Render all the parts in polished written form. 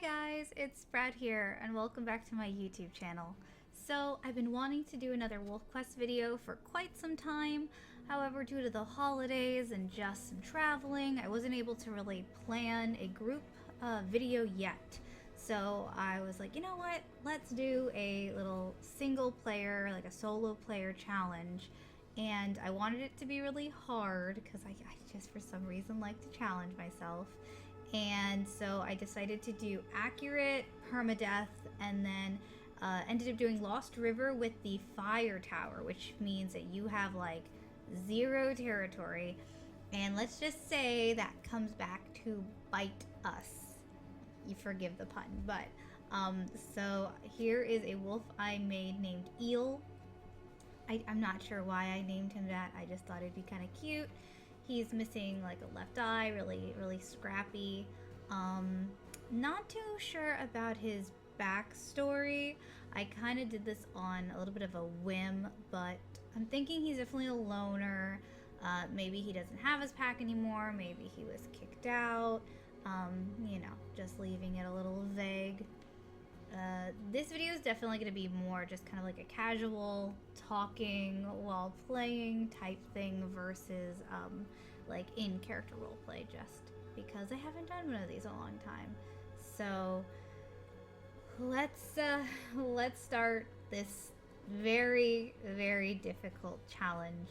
Hi guys, it's Sprout here and welcome back to my YouTube channel. So I've been wanting to do another Wolfquest video for quite some time. However, due to the holidays and just some traveling, I wasn't able to really plan a group video yet. So I was like, you know what, let's do a little single player, like a solo player challenge. And I wanted it to be really hard because I just for some reason like to challenge myself. And so I decided to do accurate, permadeath, and then ended up doing Lost River with the fire tower, which means that you have like 0 territory. And let's just say that comes back to bite us. You forgive the pun, but so here is a wolf I made named Eel. I'm not sure why I named him that. I just thought it'd be kind of cute. He's missing like a left eye, really scrappy. Not too sure about his backstory. I kind of did this on a little bit of a whim, but I'm thinking he's definitely a loner. Maybe he doesn't have his pack anymore. Maybe he was kicked out. You know, just leaving it a little vague. This video is definitely going to be more just kind of like a casual talking while playing type thing versus like in character roleplay, just because I haven't done one of these in a long time. So let's start this very difficult challenge.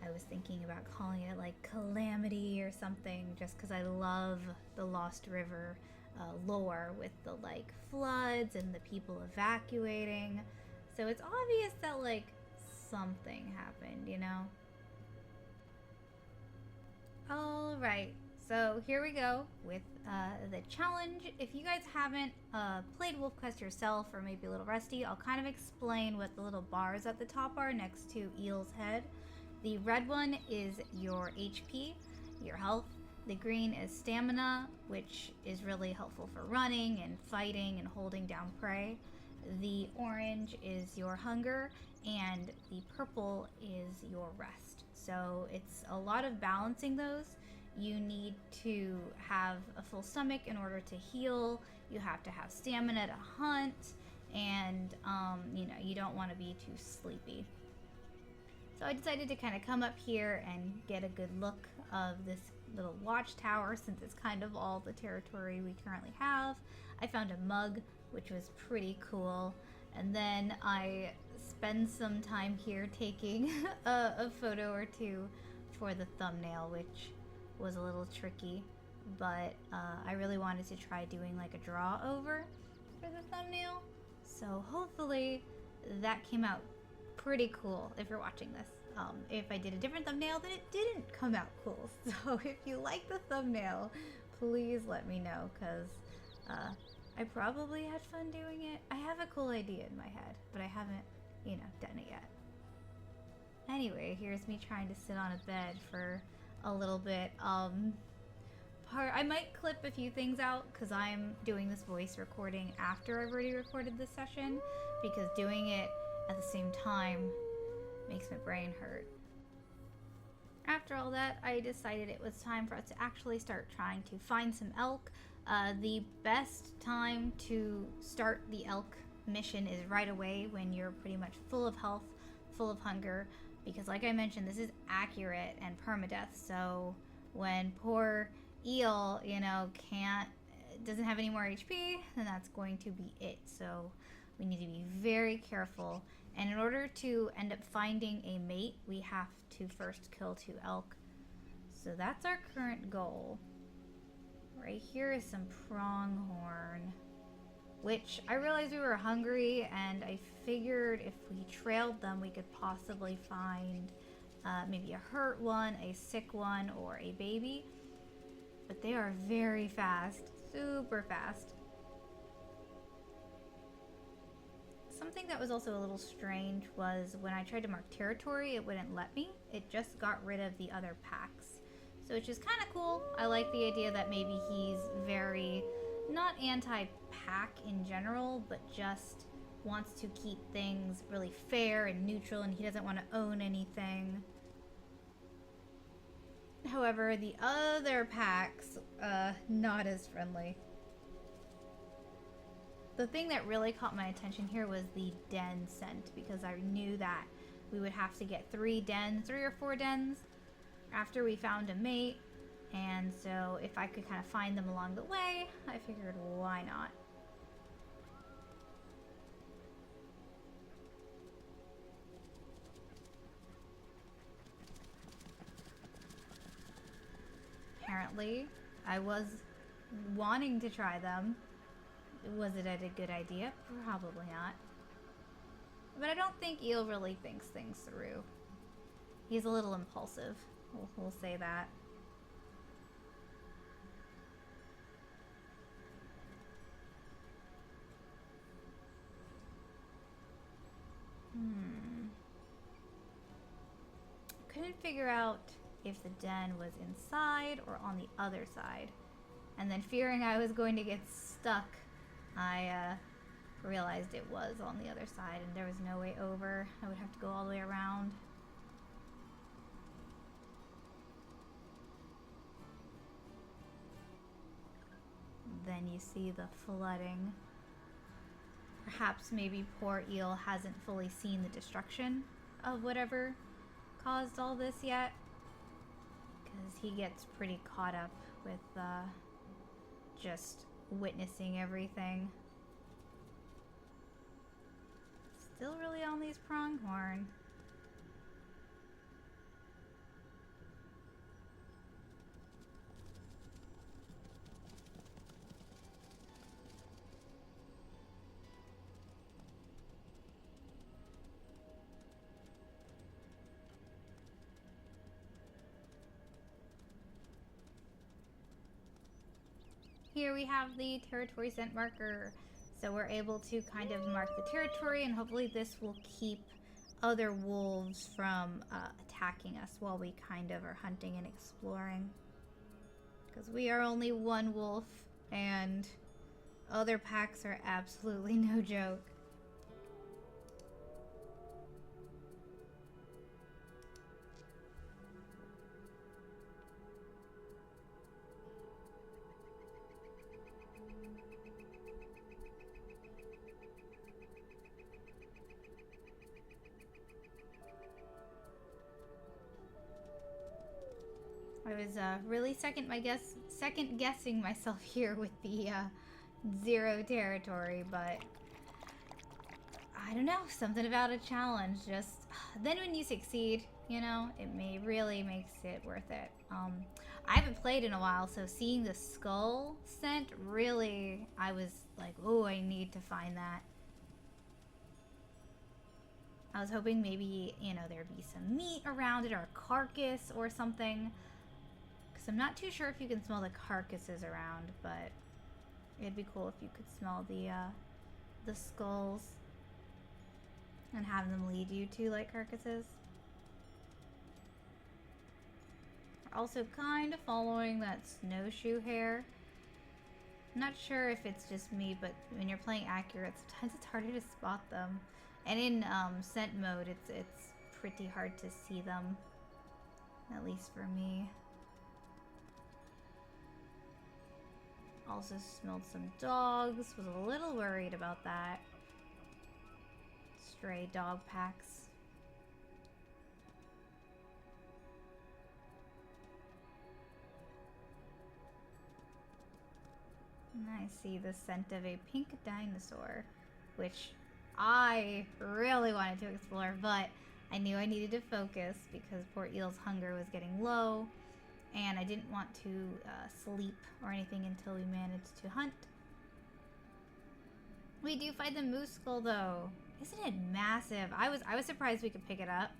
I was thinking about calling it like Calamity or something, just because I love the Lost River lore with the like floods and the people evacuating. So it's obvious that like something happened, you know? Alright, so here we go with the challenge. If you guys haven't played Wolfquest yourself or maybe a little rusty, I'll kind of explain what the little bars at the top are next to Eel's head. The red one is your HP, your health. The green is stamina, which is really helpful for running and fighting and holding down prey. The orange is your hunger, and the purple is your rest. So it's a lot of balancing those. You need to have a full stomach in order to heal. You have to have stamina to hunt, and you know, you don't want to be too sleepy. So I decided to kind of come up here and get a good look of this little watchtower, since it's kind of all the territory we currently have. I found a mug, which was pretty cool, and then I spend some time here taking a photo or two for the thumbnail, which was a little tricky, but I really wanted to try doing like a draw over for the thumbnail, so hopefully that came out pretty cool if you're watching this. If I did a different thumbnail, then it didn't come out cool. So if you like the thumbnail, please let me know, because I probably had fun doing it. I have a cool idea in my head, but I haven't, you know, done it yet. Anyway, here's me trying to sit on a bed for a little bit. I might clip a few things out because I'm doing this voice recording after I've already recorded this session, because doing it at the same time makes my brain hurt. After all that, I decided it was time for us to actually start trying to find some elk. The best time to start the elk mission is right away, when you're pretty much full of health, full of hunger, because like I mentioned, this is accurate and permadeath. So when poor Eel, you know, doesn't have any more HP, then that's going to be it. So we need to be very careful. And in order to end up finding a mate, we have to first kill 2 elk. So that's our current goal. Right here is some pronghorn, which I realized we were hungry, and I figured if we trailed them, we could possibly find maybe a hurt one, a sick one, or a baby. But they are very fast, super fast. Something that was also a little strange was when I tried to mark territory, it wouldn't let me. It just got rid of the other packs. So it's just kind of cool. I like the idea that maybe he's very, not anti-pack in general, but just wants to keep things really fair and neutral, and he doesn't want to own anything. However, the other packs, not as friendly. The thing that really caught my attention here was the den scent, because I knew that we would have to get 3 or 4 dens after we found a mate. And so if I could kind of find them along the way, I figured why not? Apparently, I was wanting to try them. Was it a good idea? Probably not. But I don't think Eel really thinks things through. He's a little impulsive. We'll say that. Couldn't figure out if the den was inside or on the other side. And then fearing I was going to get stuck, I realized it was on the other side and there was no way over. I would have to go all the way around. Then you see the flooding. Perhaps maybe poor Eel hasn't fully seen the destruction of whatever caused all this yet, because he gets pretty caught up with just witnessing everything. Still really on these pronghorn. Here we have the territory scent marker, so we're able to kind of mark the territory, and hopefully this will keep other wolves from attacking us while we kind of are hunting and exploring. Because we are only one wolf, and other packs are absolutely no joke. I was really second guessing myself here with the 0 territory, but I don't know, something about a challenge. Just then when you succeed, you know, it really makes it worth it. I haven't played in a while, so seeing the skull scent, really, I was like, oh, I need to find that. I was hoping maybe, you know, there'd be some meat around it or a carcass or something. I'm not too sure if you can smell the carcasses around, but it'd be cool if you could smell the skulls and have them lead you to like carcasses. We're also kind of following that snowshoe hare. I'm not sure if it's just me, but when you're playing accurate, sometimes it's harder to spot them. And in scent mode, it's pretty hard to see them, at least for me. Also smelled some dogs, was a little worried about that. Stray dog packs. And I see the scent of a pink dinosaur, which I really wanted to explore, but I knew I needed to focus because poor Eel's hunger was getting low. And I didn't want to sleep or anything until we managed to hunt. We do find the moose skull though. Isn't it massive? I was surprised we could pick it up.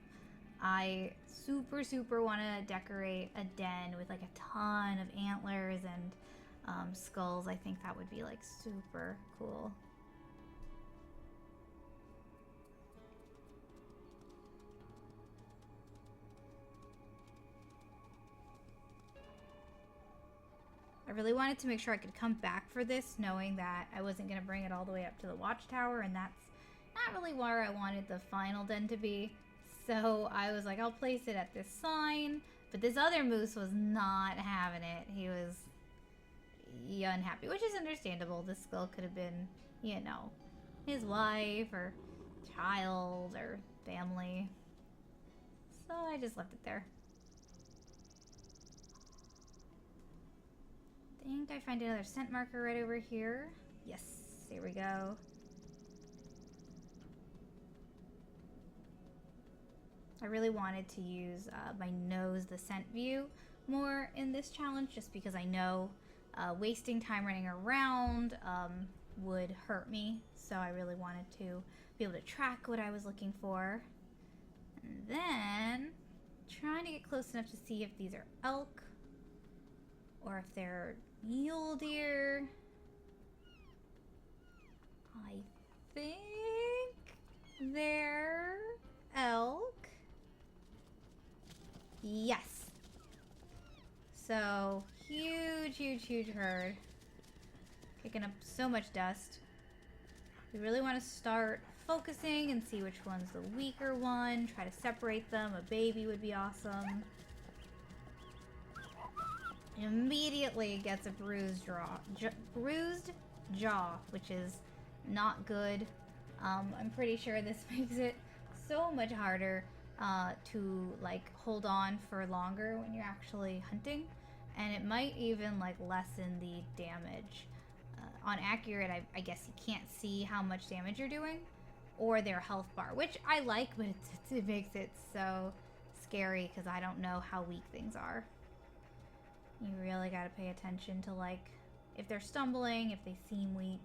I super want to decorate a den with like a ton of antlers and skulls. I think that would be like super cool. I really wanted to make sure I could come back for this, knowing that I wasn't going to bring it all the way up to the watchtower, and that's not really where I wanted the final den to be. So I was like, I'll place it at this sign, but this other moose was not having it. unhappy, which is understandable. This skull could have been, you know, his wife or child or family. So I just left it there. I think I find another scent marker right over here. Yes, here we go. I really wanted to use my nose, the scent view, more in this challenge, just because I know wasting time running around would hurt me. So I really wanted to be able to track what I was looking for. And then trying to get close enough to see if these are elk or if they're mule deer. I think they're elk. Yes. So, huge herd. Kicking up so much dust. We really want to start focusing and see which one's the weaker one. Try to separate them. A baby would be awesome. Immediately gets a bruised jaw, which is not good. I'm pretty sure this makes it so much harder to like hold on for longer when you're actually hunting, and it might even like lessen the damage. On accurate, I guess you can't see how much damage you're doing or their health bar, which I like, but it makes it so scary because I don't know how weak things are. You really got to pay attention to like if they're stumbling, if they seem weak.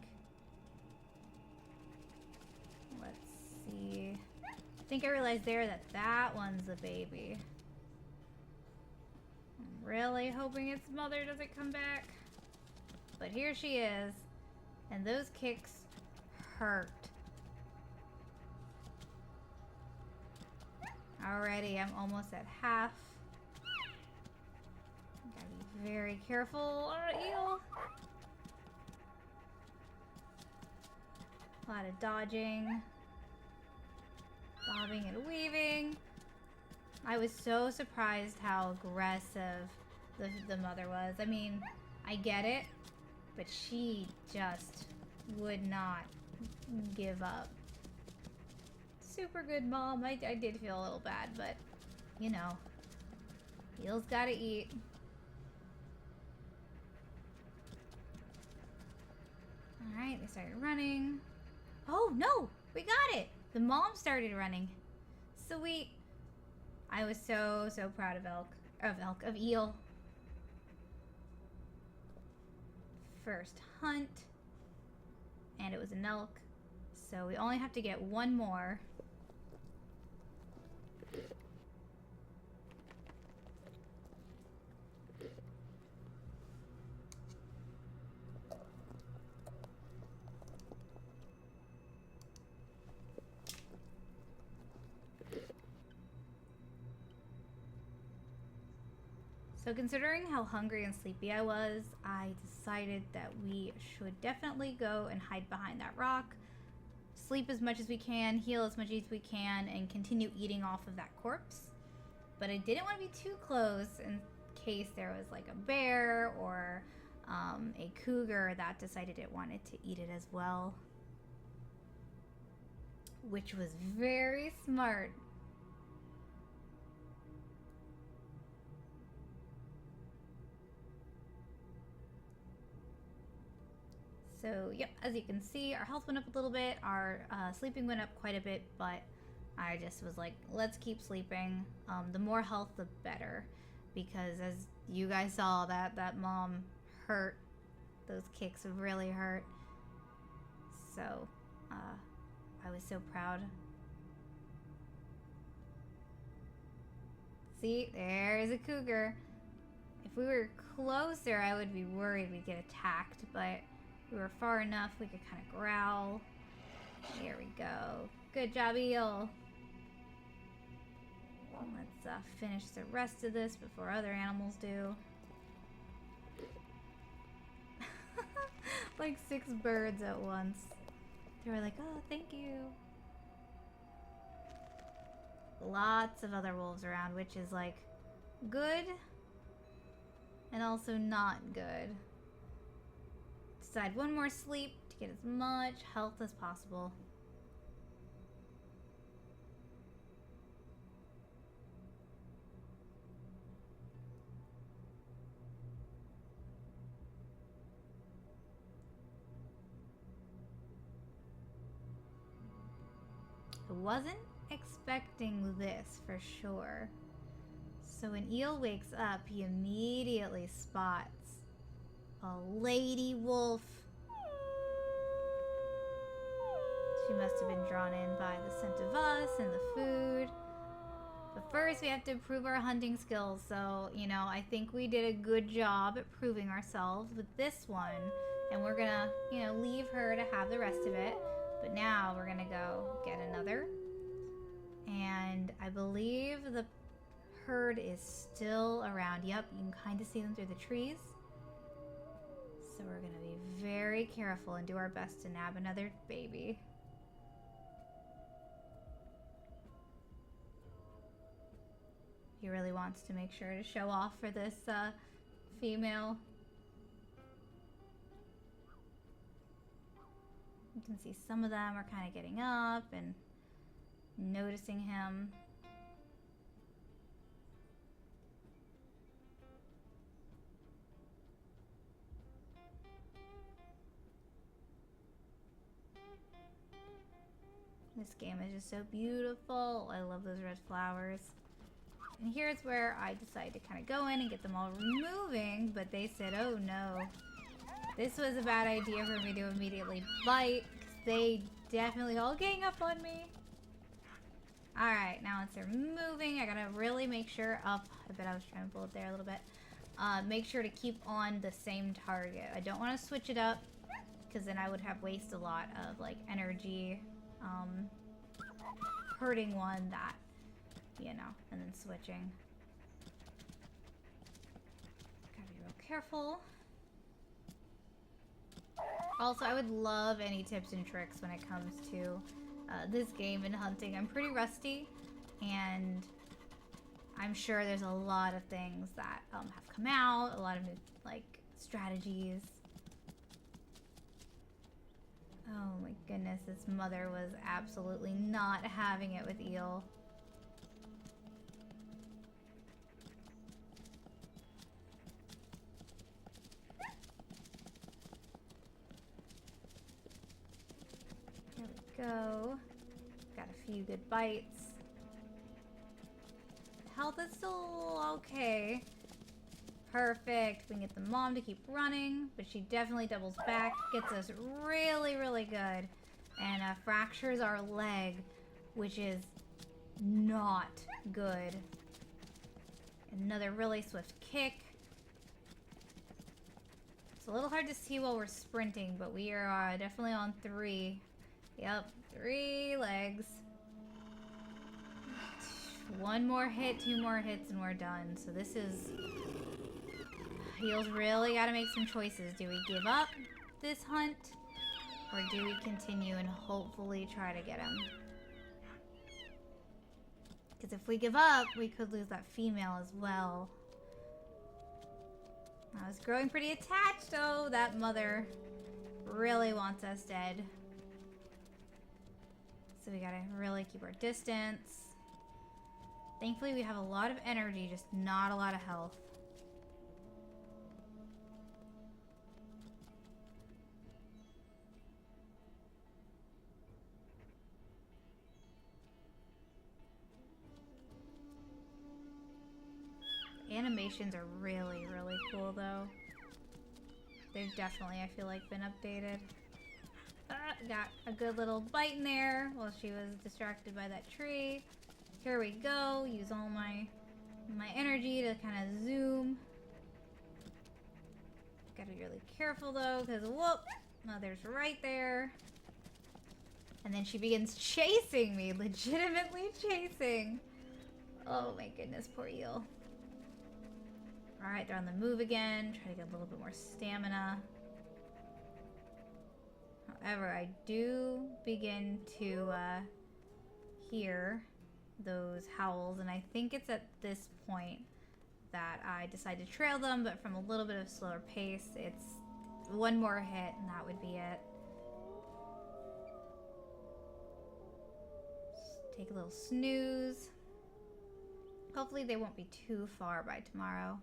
Let's see. I think I realized there that that one's a baby. I'm really hoping its mother doesn't come back. But here she is. And those kicks hurt. Alrighty, I'm almost at half. Gotta be very careful. Eel. A lot of dodging. Bobbing and weaving. I was so surprised how aggressive the mother was. I mean, I get it, but she just would not give up. Super good mom. I did feel a little bad, but you know, Eel's gotta eat. Alright, they started running. Oh no! We got it! The mom started running. Sweet. I was so proud of Eel. First hunt. And it was an elk. So we only have to get one more. So considering how hungry and sleepy I was, I decided that we should definitely go and hide behind that rock, sleep as much as we can, heal as much as we can, and continue eating off of that corpse. But I didn't want to be too close in case there was like a bear or a cougar that decided it wanted to eat it as well. Which was very smart. So, yep, as you can see, our health went up a little bit, our sleeping went up quite a bit, but I just was like, let's keep sleeping. The more health, the better, because as you guys saw, that mom hurt. Those kicks really hurt. So, I was so proud. See, there's a cougar. If we were closer, I would be worried we'd get attacked, but we were far enough, we could kind of growl. There we go. Good job, Eel. Let's finish the rest of this before other animals do. Like 6 birds at once. They were like, oh, thank you. Lots of other wolves around, which is like good and also not good. decide one more sleep to get as much health as possible. I wasn't expecting this for sure. So when Eel wakes up, he immediately spots a lady wolf. She must have been drawn in by the scent of us and the food. But first we have to improve our hunting skills. So, you know, I think we did a good job at proving ourselves with this one. And we're gonna, you know, leave her to have the rest of it. But now we're gonna go get another. And I believe the herd is still around. Yep, you can kind of see them through the trees. So we're gonna be very careful and do our best to nab another baby. He really wants to make sure to show off for this female. You can see some of them are kind of getting up and noticing him. This game is just so beautiful. I love those red flowers. And here's where I decided to kind of go in and get them all moving, but they said, oh no. This was a bad idea for me to immediately bite, because they definitely all gang up on me. Alright, now once they're moving, I gotta really make sure, I bet I was trying to pull it there a little bit. Make sure to keep on the same target. I don't want to switch it up, because then I would have wasted a lot of, like, energy, hurting one that, you know, and then switching. Gotta be real careful. Also, I would love any tips and tricks when it comes to this game and hunting. I'm pretty rusty, and I'm sure there's a lot of things that have come out, a lot of new, like, strategies. Oh my goodness, this mother was absolutely not having it with Eel. There we go. Got a few good bites. Health is still okay. Perfect. We can get the mom to keep running, but she definitely doubles back. Gets us really, really good. And fractures our leg, which is not good. Another really swift kick. It's a little hard to see while we're sprinting, but we are definitely on 3. Yep, 3 legs. 1 more hit, 2 more hits, and we're done. So this is... Eel's really got to make some choices. Do we give up this hunt? Or do we continue and hopefully try to get him? Because if we give up, we could lose that female as well. I was growing pretty attached, though. That mother really wants us dead. So we gotta really keep our distance. Thankfully, we have a lot of energy, just not a lot of health. Animations are really, really cool, though. They've definitely, I feel like, been updated. Got a good little bite in there while she was distracted by that tree. Here we go. Use all my energy to kind of zoom. Gotta be really careful, though, because whoop, mother's right there. And then she begins chasing me, legitimately chasing. Oh my goodness, poor Eel. Alright, they're on the move again. Try to get a little bit more stamina. However, I do begin to hear those howls, and I think it's at this point that I decide to trail them, but from a little bit of slower pace. It's one more hit and that would be it. Just take a little snooze. Hopefully they won't be too far by tomorrow.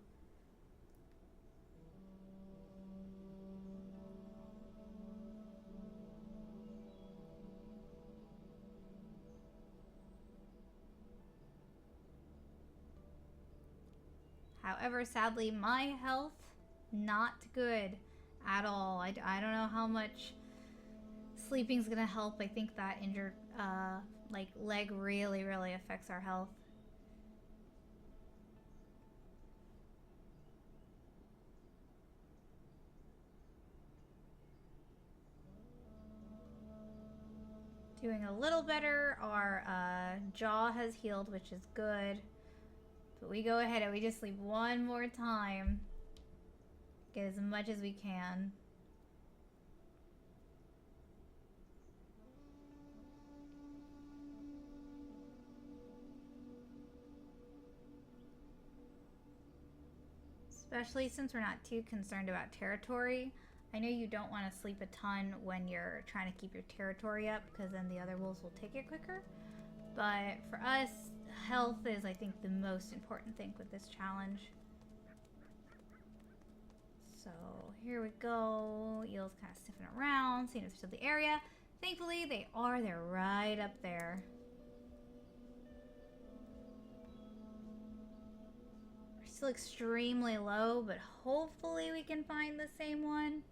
However, sadly, my health, not good at all. I don't know how much sleeping's gonna help. I think that injured, like, leg really affects our health. Doing a little better. Our jaw has healed, which is good. But we go ahead and we just sleep one more time. Get as much as we can. Especially since we're not too concerned about territory. I know you don't want to sleep a ton when you're trying to keep your territory up, because then the other wolves will take it quicker. But for us, health is, I think, the most important thing with this challenge. So here we go. Eel's kind of sniffing around, seeing if there's still the area. Thankfully, they are. They're right up there. We're still extremely low, but hopefully we can find the same one.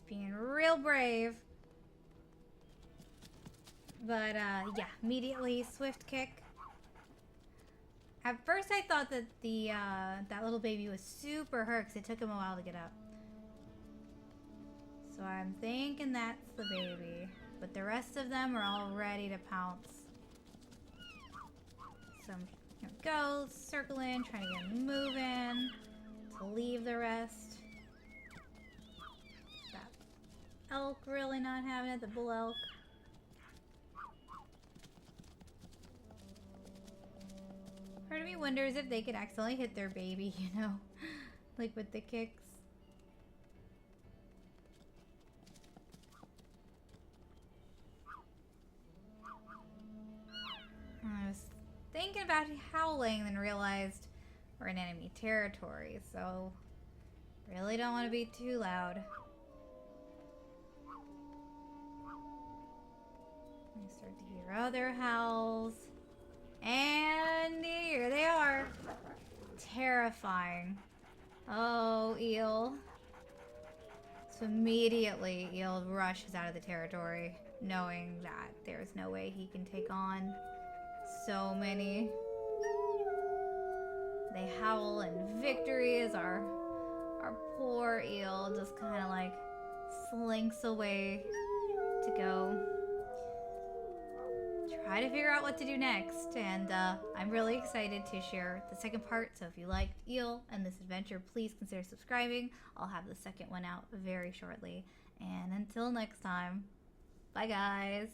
Being real brave. But yeah, immediately swift kick. At first I thought that the that little baby was super hurt because it took him a while to get up. So I'm thinking that's the baby. But the rest of them are all ready to pounce. So here we go, circling, trying to get moving to leave the rest. Elk really not having it, the bull elk. Part of me wonders if they could accidentally hit their baby, you know, like with the kicks. I was thinking about howling and then realized we're in enemy territory, so really don't want to be too loud. I start to hear other howls. And here they are. Terrifying. Oh, Eel. So immediately, Eel rushes out of the territory, knowing that there's no way he can take on so many. They howl in victory as our poor Eel just kind of like slinks away to go try to figure out what to do next. And I'm really excited to share the second part. So if you liked Eel and this adventure, please consider subscribing. I'll have the second one out very shortly. And until next time, bye guys.